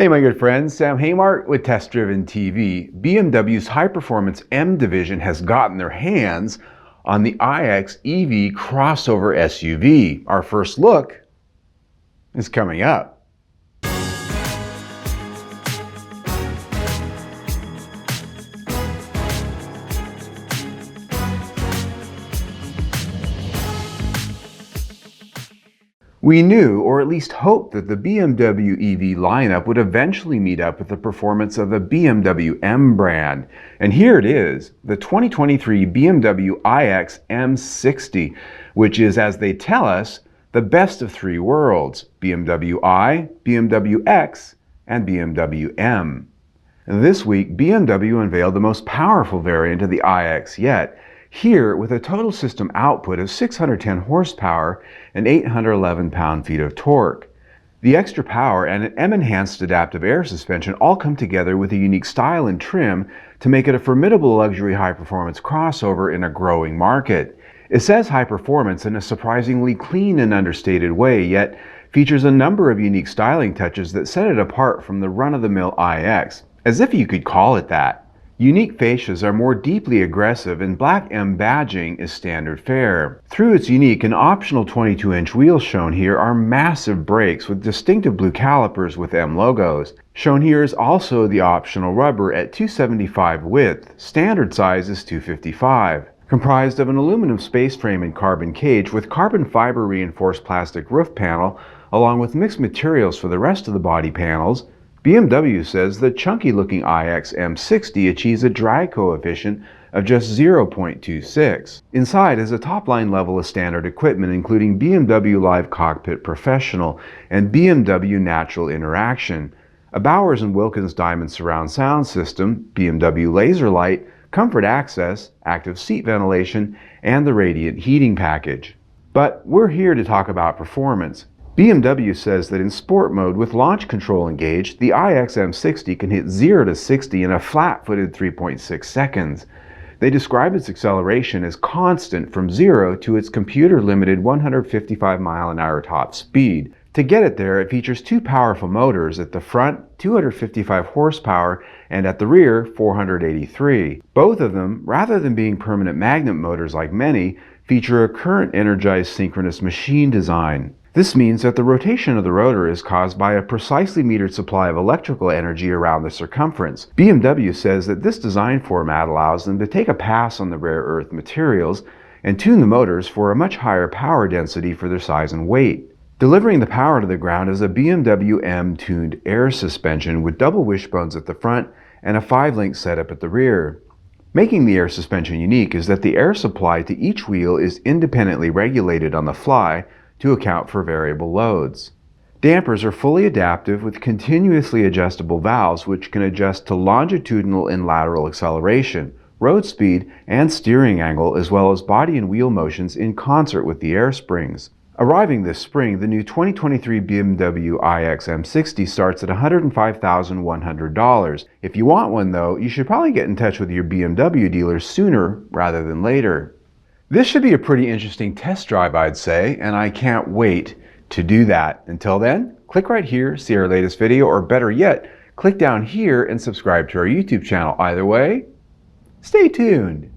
Hey my good friends, Sam Haymart with Test Driven TV. BMW's high-performance M Division has gotten their hands on the iX EV crossover SUV. Our first look is coming up. We knew, or at least hoped, that the BMW EV lineup would eventually meet up with the performance of the BMW M brand. And here it is, the 2023 BMW iX M60, which is, as they tell us, the best of three worlds: BMW i, BMW X, and BMW M. This week, BMW unveiled the most powerful variant of the iX yet, here with a total system output of 610 horsepower and 811 pound-feet of torque. The extra power and an M-enhanced adaptive air suspension all come together with a unique style and trim to make it a formidable luxury high-performance crossover in a growing market. It says high performance in a surprisingly clean and understated way, yet features a number of unique styling touches that set it apart from the run-of-the-mill iX, as if you could call it that. Unique fascias are more deeply aggressive, and black M badging is standard fare. Through its unique and optional 22-inch wheels shown here are massive brakes with distinctive blue calipers with M logos. Shown here is also the optional rubber at 275 width. Standard size is 255. Comprised of an aluminum space frame and carbon cage with carbon fiber reinforced plastic roof panel, along with mixed materials for the rest of the body panels, BMW says the chunky-looking iX M60 achieves a drag coefficient of just 0.26. Inside is a top-line level of standard equipment including BMW Live Cockpit Professional and BMW Natural Interaction, a Bowers & Wilkins Diamond Surround Sound System, BMW Laser Light, Comfort Access, Active Seat Ventilation, and the Radiant Heating Package. But we're here to talk about performance. BMW says that in sport mode with launch control engaged, the iX M60 can hit 0 to 60 in a flat-footed 3.6 seconds. They describe its acceleration as constant from 0 to its computer-limited 155 mile-an-hour top speed. To get it there, it features two powerful motors: at the front, 255 horsepower, and at the rear, 483. Both of them, rather than being permanent magnet motors like many, feature a current-energized synchronous machine design. This means that the rotation of the rotor is caused by a precisely metered supply of electrical energy around the circumference. BMW says that this design format allows them to take a pass on the rare earth materials and tune the motors for a much higher power density for their size and weight. Delivering the power to the ground is a BMW M tuned air suspension with double wishbones at the front and a 5-link setup at the rear. Making the air suspension unique is that the air supply to each wheel is independently regulated on the fly to account for variable loads. Dampers are fully adaptive with continuously adjustable valves which can adjust to longitudinal and lateral acceleration, road speed, and steering angle, as well as body and wheel motions in concert with the air springs. Arriving this spring, the new 2023 BMW iX M60 starts at $105,100. If you want one though, you should probably get in touch with your BMW dealer sooner rather than later. This should be a pretty interesting test drive, I'd say, and I can't wait to do that. Until then, click right here, see our latest video, or better yet, click down here and subscribe to our YouTube channel. Either way, stay tuned.